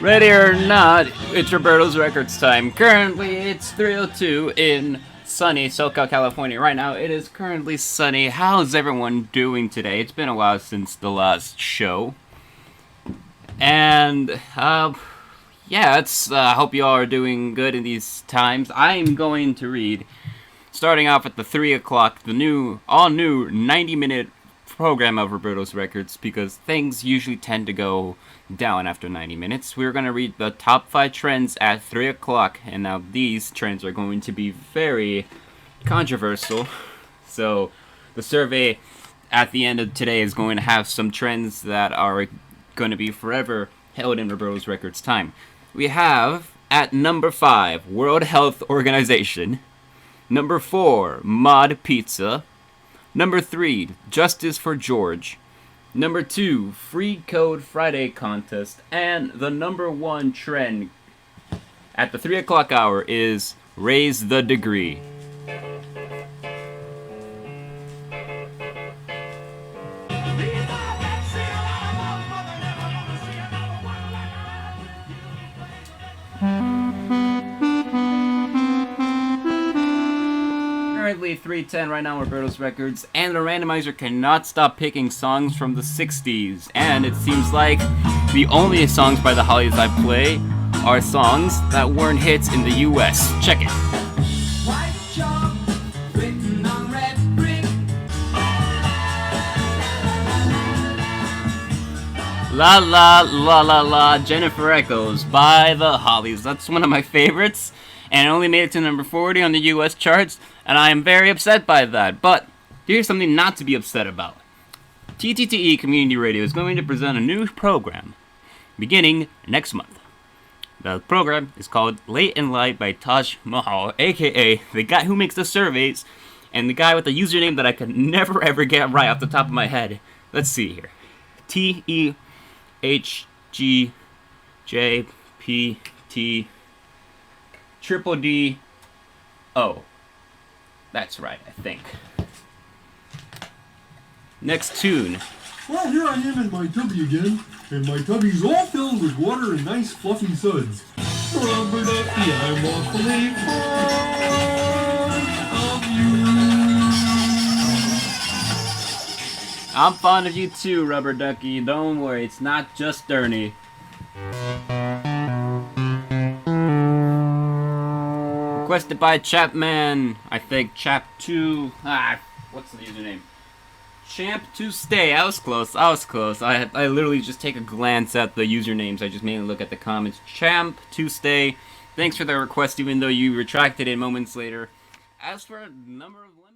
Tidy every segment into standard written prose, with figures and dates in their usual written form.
Ready or not, it's Roberto's Records time. Currently, it's 3:02 in sunny SoCal, California. Right now, it is currently sunny. How's everyone doing today? It's been a while since the last show. And, I hope you all are doing good in these times. I'm going to read, starting off at the 3 o'clock, the all-new 90-minute program of Roberto's Records, because things usually tend to go down after 90 minutes. We're going to read the top 5 trends at 3 o'clock, and now these trends are going to be very controversial. So the survey at the end of today is going to have some trends that are going to be forever held in Roberto's Records time. We have at number 5, World Health Organization. Number 4, Mod Pizza. Number 3, Justice for George. Number 2, Free Code Friday contest. And the number 1 trend at the 3 o'clock hour is Raise the Degree. Currently 3:10 right now on Roberto's Records, and the randomizer cannot stop picking songs from the 60s, and it seems like the only songs by the Hollies I play are songs that weren't hits in the US. Check it. White chalk written on red brick. La La La La La, Jennifer Echoes by the Hollies. That's one of my favorites, and it only made it to number 40 on the US charts, and I am very upset by that. But here's something not to be upset about. TTTE Community Radio is going to present a new program beginning next month. The program is called Late in Light by Taj Mahal, aka the guy who makes the surveys, and the guy with the username that I could never ever get right off the top of my head. Let's see here. TEHGJPTDDDO. That's right, I think. Next tune. Well, here I am in my tubby again, and my tubby's all filled with water and nice fluffy suds. Rubber ducky, I'm awfully fond of you. I'm fond of you too, Rubber Ducky. Don't worry, it's not just Ernie. Requested by Chapman, I think, Chap2, what's the username? Champ2Stay, I was close. I literally just take a glance at the usernames, I just mainly look at the comments. Champ2Stay, thanks for the request, even though you retracted it moments later. As for number of limits...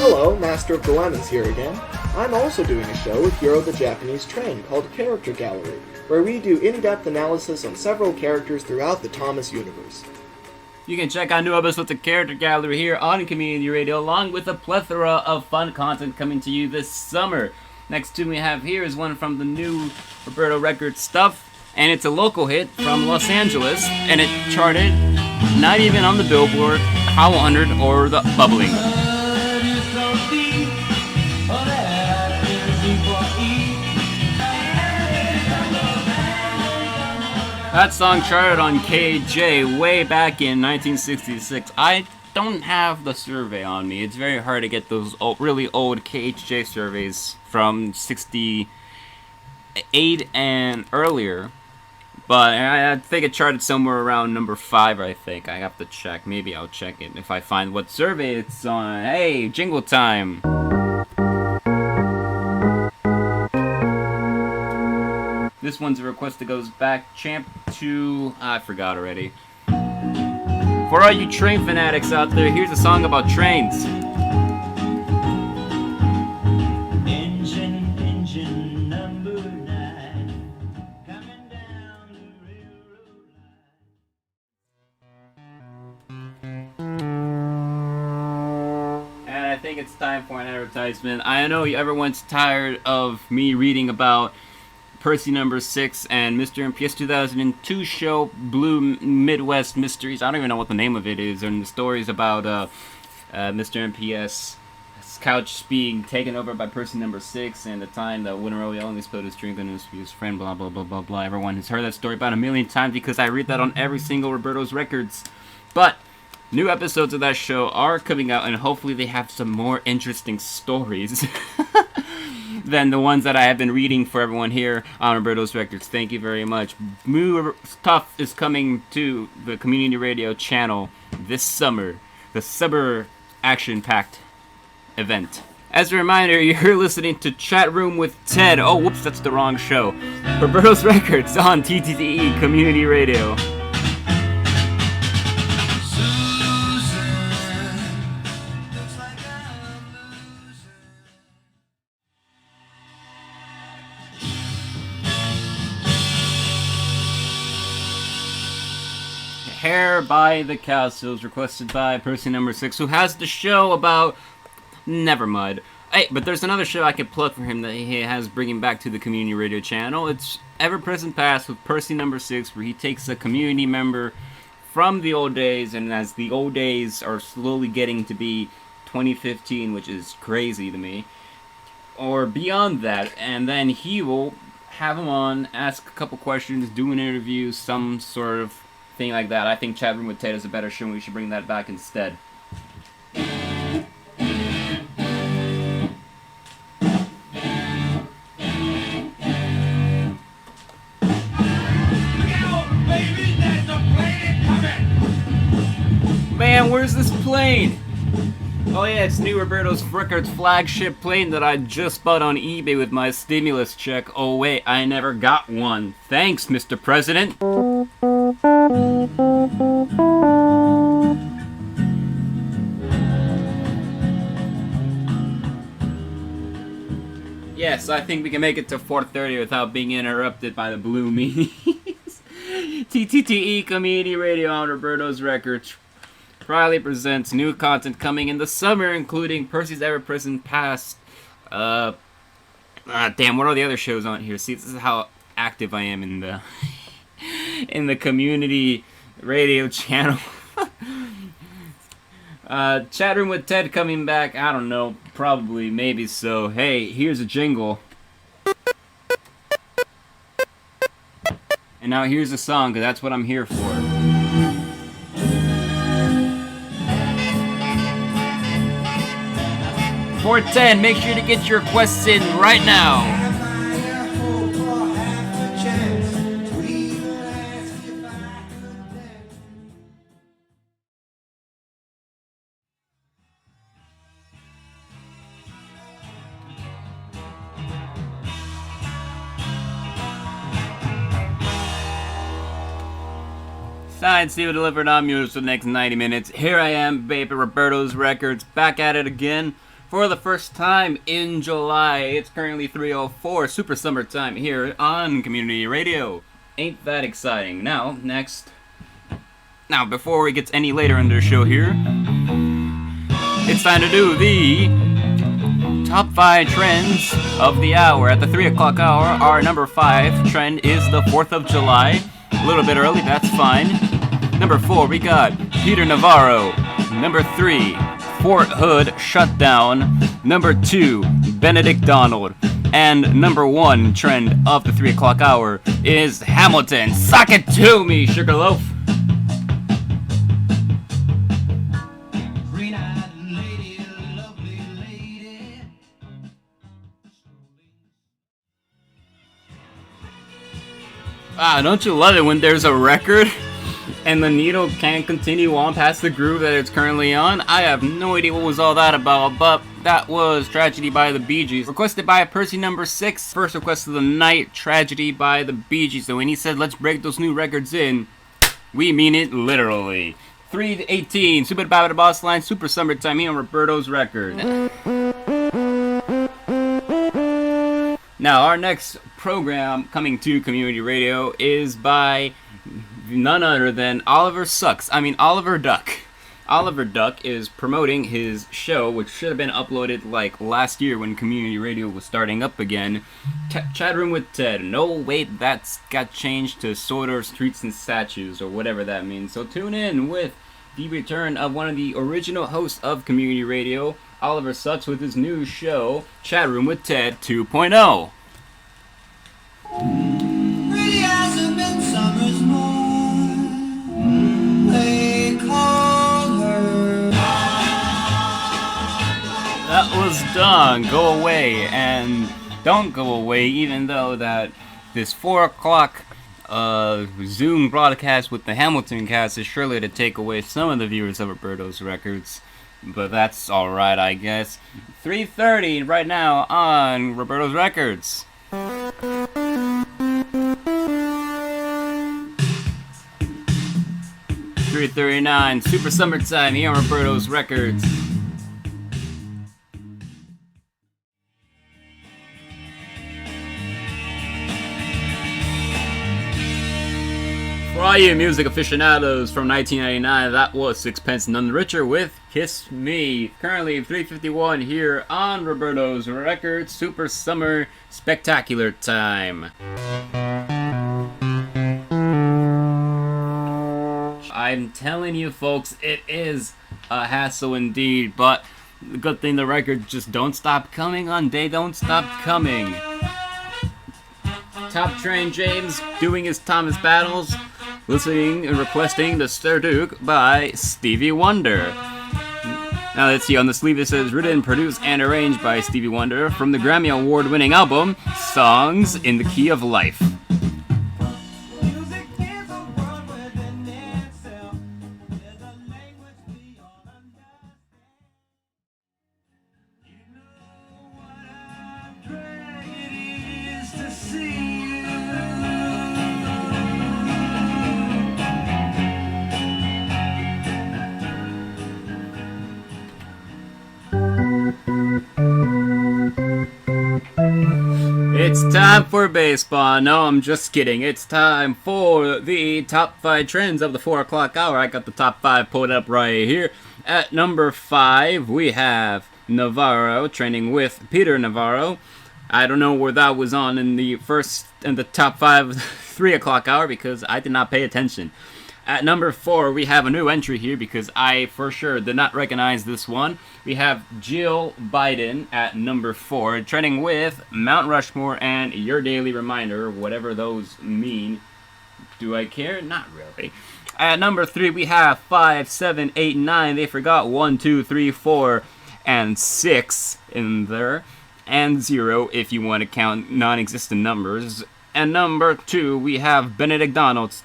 Hello, Master of the Lemons here again. I'm also doing a show with Hero the Japanese Train called Character Gallery, where we do in-depth analysis on several characters throughout the Thomas universe. You can check out new episodes of Character Gallery here on Community Radio, along with a plethora of fun content coming to you this summer. Next tune we have here is one from the new Roberto Records stuff, and it's a local hit from Los Angeles, and it charted not even on the Billboard, Hot 100, or the Bubbling. That song charted on KJ way back in 1966. I don't have the survey on me. It's very hard to get those really old KHJ surveys from 68 and earlier. But I think it charted somewhere around number 5, I think. I have to check. Maybe I'll check it if I find what survey it's on. Hey, jingle time! This one's a request that goes back, I forgot already. For all you train fanatics out there, here's a song about trains. Engine number 9, coming down the railroad line. And I think it's time for an advertisement. I know everyone's tired of me reading about Percy number 6 and Mr. MPS 2002 show Blue Midwest Mysteries. I don't even know what the name of it is. And the stories about Mr. MPS couch being taken over by Percy number 6 and the time that Winterowie only spilled his drink on his friend, blah, blah, blah, blah, blah. Everyone has heard that story about a million times because I read that on every single Roberto's records. But new episodes of that show are coming out, and hopefully they have some more interesting stories than the ones that I have been reading for everyone here on Roberto's Records. Thank you very much. New stuff is coming to the Community Radio channel this summer. The summer action-packed event. As a reminder, you're listening to Chat Room with Ted. Oh, whoops, that's the wrong show. Roberto's Records on TTTE Community Radio. Hair by the Castles, requested by Percy number 6, who has the show about... Never mind. Hey, but there's another show I could plug for him that he has bringing back to the Community Radio channel. It's Ever Present Past with Percy number 6, where he takes a community member from the old days, and as the old days are slowly getting to be 2015, which is crazy to me, or beyond that, and then he will have him on, ask a couple questions, do an interview, some sort of thing like that. I think Chat Room with Ted is a better show, and we should bring that back instead. Man, where's this plane? Oh yeah, it's new Roberto's Records flagship plane that I just bought on eBay with my stimulus check. Oh wait, I never got one. Thanks, Mr. President. Yes, I think we can make it to 4:30 without being interrupted by the blue meanies. TTTE Community Radio on Roberto's Records proudly presents new content coming in the summer, including Percy's Ever Present Past. Damn, what are the other shows on here? See, this is how active I am in the in the Community Radio channel. Chat Room with Ted coming back. I don't know, probably, maybe so. Hey, here's a jingle. And now here's a song, because that's what I'm here for. For 10, make sure to get your requests in right now. Signed, sealed, delivered on music for the next 90 minutes. Here I am, baby, Roberto's Records, back at it again for the first time in July. It's currently 3:04, super summertime here on Community Radio. Ain't that exciting? Now, before it gets any later in the show here, it's time to do the top 5 trends of the hour. At the 3 o'clock hour, our number 5 trend is the 4th of July. A little bit early, that's fine. Number 4, we got Peter Navarro. Number 3, Fort Hood shutdown. Number 2, Benedict Donald. And number 1 trend of the 3 o'clock hour is Hamilton. Suck it to me, Sugarloaf. Ah, don't you love it when there's a record and the needle can't continue on past the groove that it's currently on? I have no idea what was all that about, but that was Tragedy by the Bee Gees. Requested by Percy number 6. First request of the night, Tragedy by the Bee Gees. So when he said, let's break those new records in, we mean it literally. 3:18, Super Baba Boss Line, Super Summertime here on Roberto's Record. Now, our next program coming to Community Radio is by none other than Oliver Duck. Oliver Duck is promoting his show, which should have been uploaded like last year when community radio was starting up again. Chat Room with Ted. No, wait, that's got changed to Sorter Streets and Statues, or whatever that means. So tune in with the return of one of the original hosts of community radio, Oliver Sucks, with his new show, Chat Room with Ted 2.0. Really as a midsummer's morn, they call her. That was done. Go away, and don't go away, even though that this 4 o'clock Zoom broadcast with the Hamilton cast is surely to take away some of the viewers of Roberto's Records. But that's alright, I guess. 3:30 right now on Roberto's Records. 3:39, Super Summertime here on Roberto's Records. For all you music aficionados from 1999, that was Sixpence None the Richer with Kiss Me. Currently 3:51 here on Roberto's Records, Super Summer Spectacular Time. I'm telling you folks, it is a hassle indeed, but the good thing the records just don't stop coming on They Don't Stop Coming. Top Train James doing his Thomas Battles, listening and requesting the Sir Duke by Stevie Wonder. Now let's see, on the sleeve it says written, produced, and arranged by Stevie Wonder from the Grammy Award-winning album, Songs in the Key of Life. It's time for baseball. No, I'm just kidding. It's time for the top 5 trends of the 4 o'clock hour. I got the top 5 pulled up right here. At number 5, we have Navarro trending with Peter Navarro. I don't know where that was on in the top 5 3 o'clock hour because I did not pay attention. At number 4, we have a new entry here because I for sure did not recognize this one. We have Jill Biden at number 4, trending with Mount Rushmore and Your Daily Reminder, whatever those mean. Do I care? Not really. At number 3, we have 5, 7, 8, 9. They forgot 1, 2, 3, 4, and 6 in there. And 0 if you want to count non-existent numbers. And number 2, we have Benedict Donald's.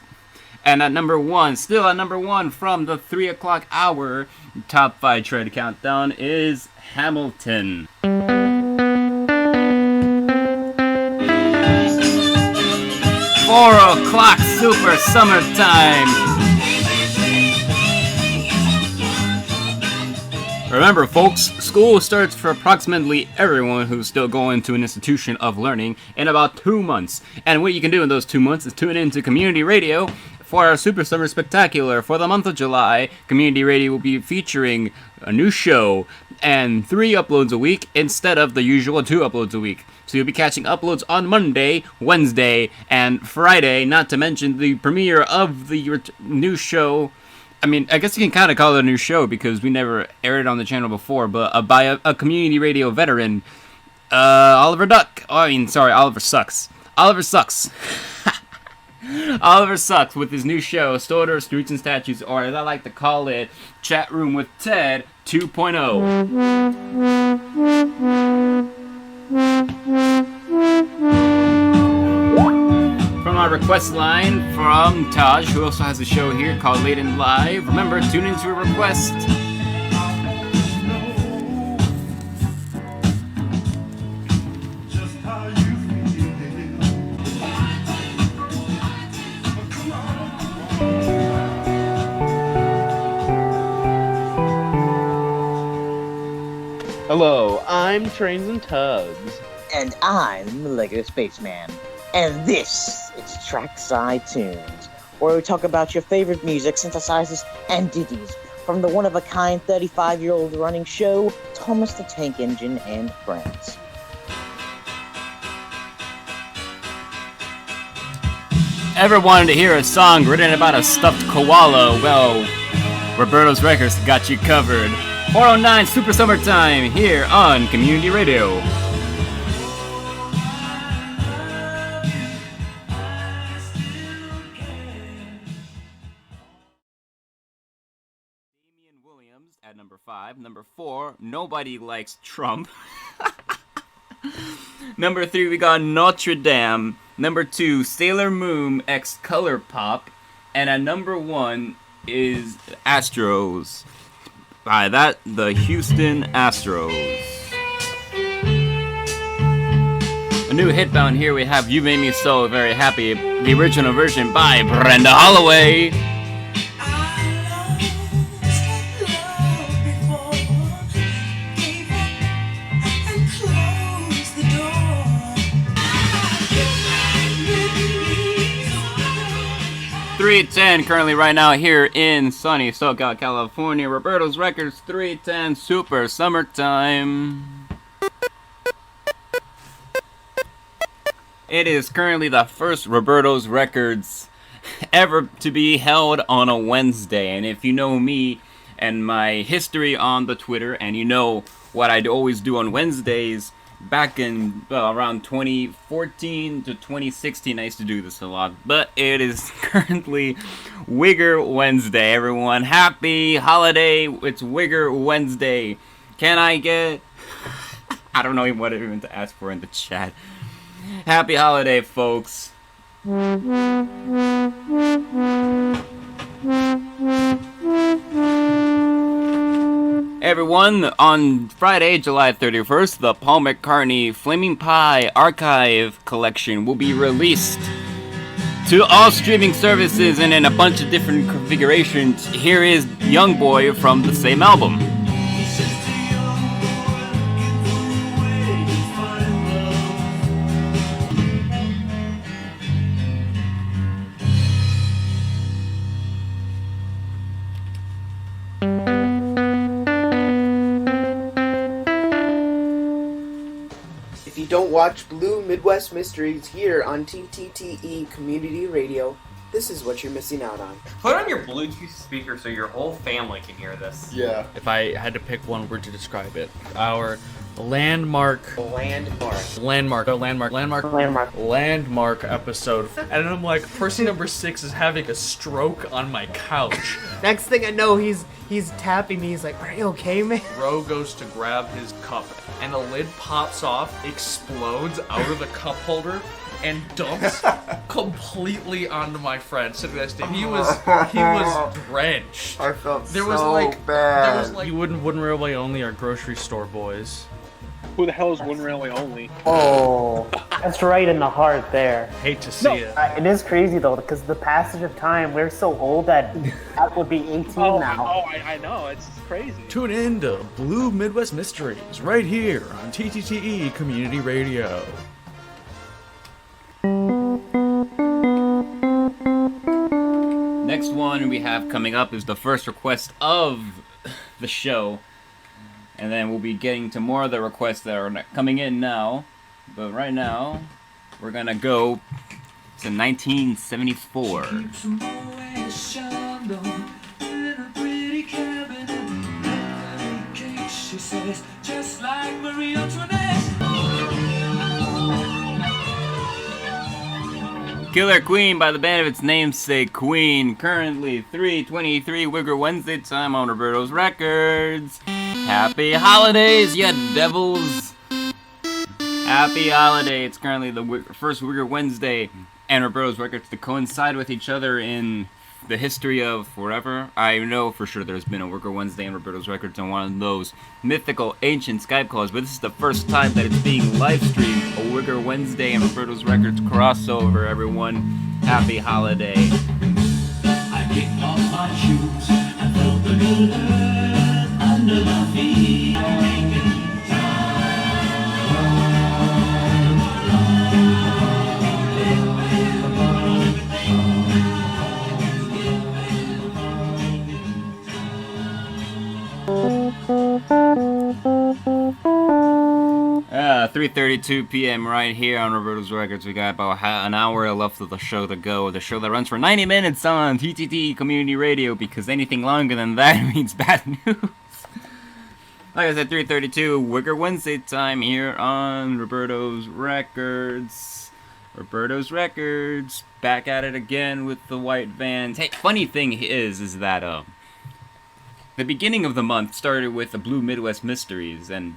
And at number 1, still at number 1 from the 3 o'clock hour, top 5 trend countdown is Hamilton. 4 o'clock Super Summertime. Remember folks, school starts for approximately everyone who's still going to an institution of learning in about 2 months. And what you can do in those 2 months is tune in to community radio for our Super Summer Spectacular. For the month of July, community radio will be featuring a new show and 3 uploads a week instead of the usual 2 uploads a week. So you'll be catching uploads on Monday, Wednesday, and Friday, not to mention the premiere of the new show. I mean, I guess you can kind of call it a new show because we never aired it on the channel before, but by a community radio veteran, Oliver Sucks. Oliver Sucks. Oliver Sucks with his new show, Stoner, Streets and Statues, or as I like to call it, Chat Room with Ted 2.0. From our request line from Taj, who also has a show here called Late and Live. Remember, tune into a request. Hello, I'm Trains and Tugs. And I'm Lego Spaceman. And this is Trackside Tunes, where we talk about your favorite music, synthesizers, and ditties, from the one-of-a-kind 35-year-old running show, Thomas the Tank Engine and Friends. Ever wanted to hear a song written about a stuffed koala? Well, Roberto's Records got you covered. 409 Super Summertime here on Community Radio. Williams at number 5. Number 4, Nobody Likes Trump. Number 3, we got Notre Dame. Number 2, Sailor Moon X Color Pop. And at number 1 is Astros. By that, the Houston Astros. A new hit bound here we have You Made Me So Very Happy, the original version by Brenda Holloway. .310 currently right now here in sunny SoCal, California. Roberto's Records 310 Super Summertime. It is currently the first Roberto's Records ever to be held on a Wednesday. And if you know me and my history on the Twitter, and you know what I'd always do on Wednesdays, back in around 2014 to 2016, I used to do this a lot. But it is currently Wigger Wednesday, everyone. Happy holiday. It's Wigger Wednesday. Can I get... I don't know what even to ask for in the chat. Happy holiday, folks. Everyone, on Friday, July 31st, the Paul McCartney Flaming Pie Archive Collection will be released to all streaming services and in a bunch of different configurations. Here is Young Boy from the same album. Don't watch Blue Midwest Mysteries here on TTTE Community Radio. This is what you're missing out on. Put on your Bluetooth speaker so your whole family can hear this. Yeah. If I had to pick one word to describe it, our landmark episode. And I'm like, person number 6 is having a stroke on my couch. Next thing I know, he's tapping me. He's like, "Are you okay, man?" Ro goes to grab his cup, and the lid pops off, explodes out of the cup holder, and dumps completely onto my friend sitting next to him. He was drenched. I felt there so was like, bad. There was like, you wouldn't Railway Only are grocery store boys. Who the hell is Wooden Railway Only? Oh, that's right in the heart there. Hate to see it. It is crazy though, because the passage of time, we're so old that would be 18 now. I know, it's crazy. Tune in to Blue Midwest Mysteries right here on TTTE Community Radio. Next one we have coming up is the first request of the show. And then we'll be getting to more of the requests that are coming in now. But right now, we're gonna go to 1974. Killer Queen by the band of its namesake, Queen. Currently 3:23 Wigger Wednesday time on Roberto's Records. Happy holidays, ya devils! Happy holiday. It's currently the first Wigger Wednesday and Roberto's Records to coincide with each other in the history of forever. I know for sure there's been a Wigger Wednesday and Roberto's Records on one of those mythical ancient Skype calls, but this is the first time that it's being live streamed. A Wigger Wednesday and Roberto's Records crossover, everyone. Happy holiday. I kicked off my shoes and felt the good earth under my feet. 3:32 p.m. right here on Roberto's Records. We got about an hour left of the show to go. The show that runs for 90 minutes on TTTE Community Radio, because anything longer than that means bad news. Like I said, 3:32, Wigger Wednesday time here on Roberto's Records. Roberto's Records, back at it again with the white vans. Hey, funny thing is that the beginning of the month started with the Blue Midwest Mysteries, and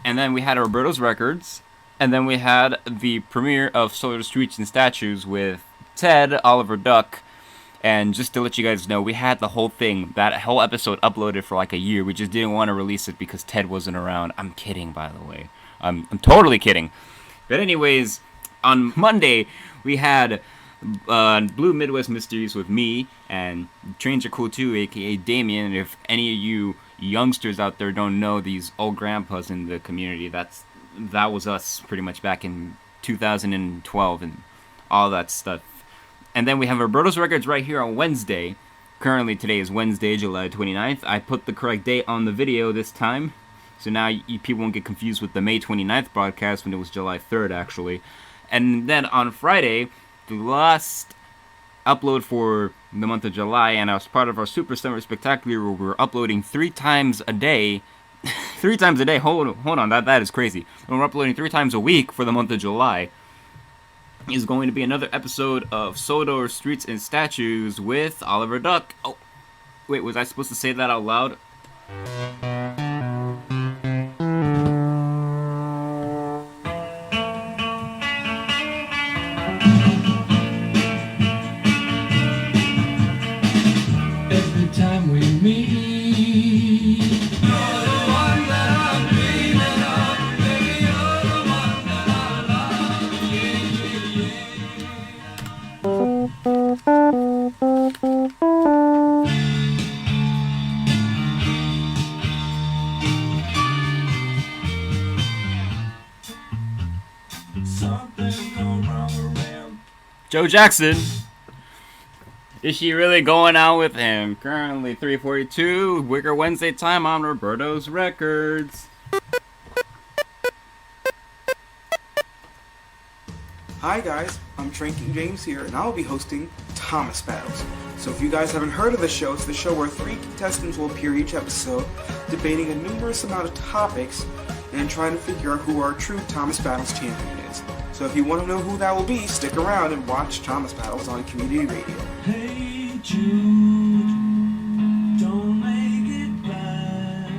then we had Roberto's Records, and then we had the premiere of Solar Streets and Statues with Ted, Oliver Duck, and just to let you guys know, we had the whole thing, that whole episode uploaded for like a year. We just didn't want to release it because Ted wasn't around. I'm kidding, by the way. I'm totally kidding. But anyways, on Monday, we had Blue Midwest Mysteries with me, and Trains Are Cool Too, aka Damien. And if any of you youngsters out there don't know these old grandpas in the community, that was us pretty much back in 2012 and all that stuff. And then we have Roberto's Records right here on Wednesday. Currently today is Wednesday, July 29th. I put the correct date on the video this time, so now people won't get confused with the May 29th broadcast when it was July 3rd actually. And then on Friday, the last upload for the month of July, and as part of our Super Summer Spectacular, where we're uploading 3 times a day. 3 times a day, hold on, that is crazy. When we're uploading 3 times a week for the month of July, is going to be another episode of Solar Streets and Statues with Oliver Duck. Oh, wait, was I supposed to say that out loud? Every time we meet, Joe Jackson. Is she really going out with him? Currently 3:42, Wigger Wednesday time on Roberto's Records. Hi guys, I'm Tranking James here, and I'll be hosting Thomas Battles. So if you guys haven't heard of the show, it's the show where 3 contestants will appear each episode, debating a numerous amount of topics, and trying to figure out who our true Thomas Battles champion is. So if you want to know who that will be, stick around and watch Thomas Battles on Community Radio. hey Jude, don't make it bad.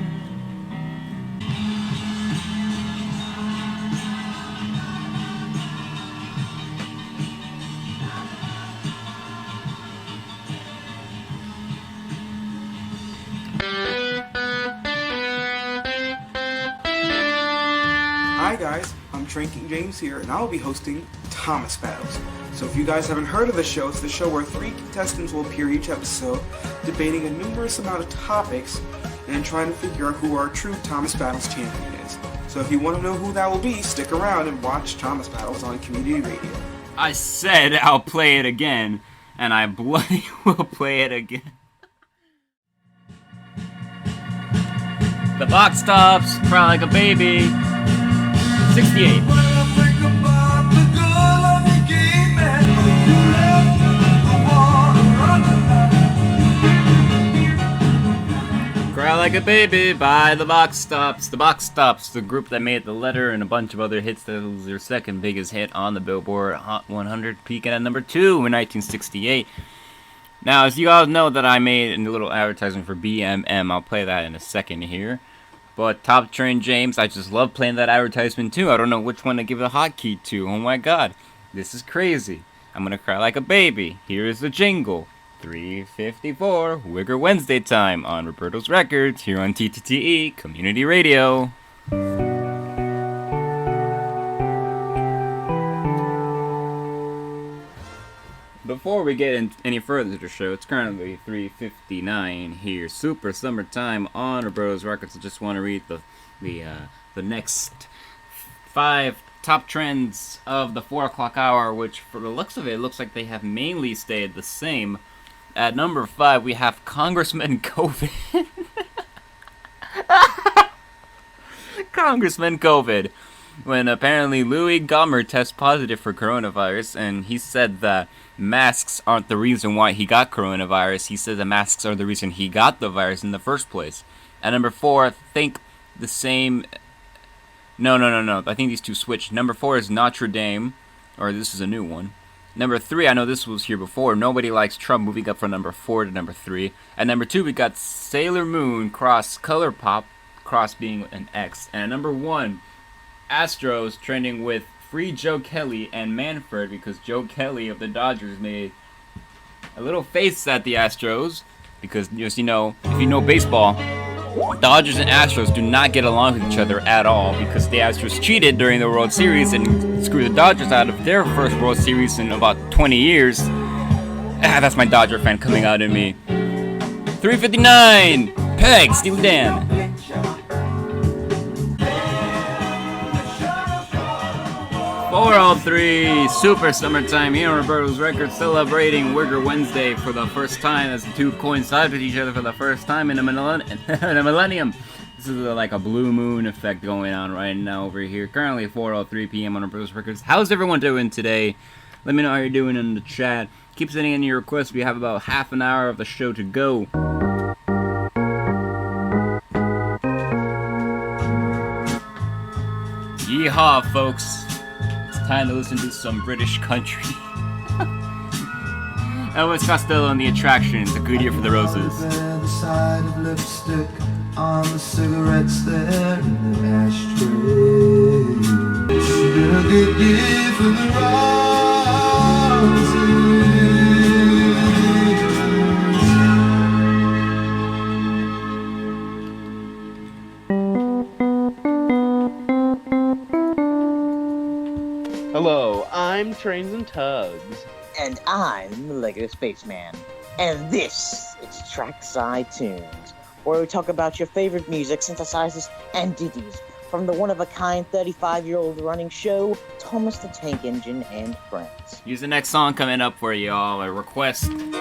Hi guys, I'm Tranking James here, and I'll be hosting Thomas Battles. So if you guys haven't heard of the show, it's the show where 3 contestants will appear each episode, debating a numerous amount of topics, and trying to figure out who our true Thomas Battles champion is. So if you want to know who that will be, stick around and watch Thomas Battles on Community Radio. I said I'll play it again, and I bloody will play it again. The box stops, cry like a baby. 68. Cry Like a Baby by The Box Stops. The Box Stops, the group that made The Letter and a bunch of other hits. That was their second biggest hit on the Billboard Hot 100, peaking at number 2 in 1968. Now, as you all know that I made a little advertisement for BMM, I'll play that in a second here. But Top Train James, I just love playing that advertisement too. I don't know which one to give a hotkey to. Oh my god, this is crazy. I'm gonna cry like a baby. Here is the jingle. 3:54, Wigger Wednesday time on Roberto's Records here on TTTE Community Radio. Before we get any further to the show, it's currently 3:59 here, super summertime on Roberto's Records. I just want to read the next 5 top trends of the 4 o'clock hour, which for the looks of it, looks like they have mainly stayed the same. At number 5, we have Congressman COVID. Congressman COVID. when apparently Louis Gohmert tested positive for coronavirus, and he said that masks aren't the reason why he got coronavirus. He said the masks are the reason he got the virus in the first place. At number 4, I think the same... No. I think these two switched. Number 4 is Notre Dame, or this is a new one. Number 3, I know this was here before. Nobody Likes Trump, moving up from number 4 to number 3. At number 2, we got Sailor Moon, Cross, Color Pop, Cross being an X. And at number 1, Astros, trending with Free Joe Kelly and Manfred, because Joe Kelly of the Dodgers made a little face at the Astros, because, if you know baseball, Dodgers and Astros do not get along with each other at all, because the Astros cheated during the World Series and screwed the Dodgers out of their first World Series in about 20 years. That's my Dodger fan coming out in me. 359! Peg, Steely Dan. 403, super summertime here on Roberto's Records, celebrating Wigger Wednesday for the first time as the two coincide with each other for the first time in a millennium. This is like a blue moon effect going on right now over here. Currently 4:03 p.m. on Roberto's Records. How's everyone doing today? Let me know how you're doing in the chat. Keep sending in your requests. We have about half an hour of the show to go. Yeehaw, folks. Time to listen to some British country. Elvis Costello and the Attractions, A Good Year for the Roses. The side of lipstick on the cigarettes there in the ashtray. A good year for the roses. Hello, I'm Trains and Tugs. And I'm the Lego Spaceman. And this is Trackside Tunes, where we talk about your favorite music, synthesizers, and ditties from the one-of-a-kind 35-year-old running show, Thomas the Tank Engine and Friends. Here's the next song coming up for y'all, a request from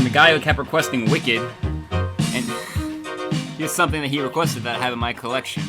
the guy who kept requesting Wicked. And here's something that he requested that I have in my collection.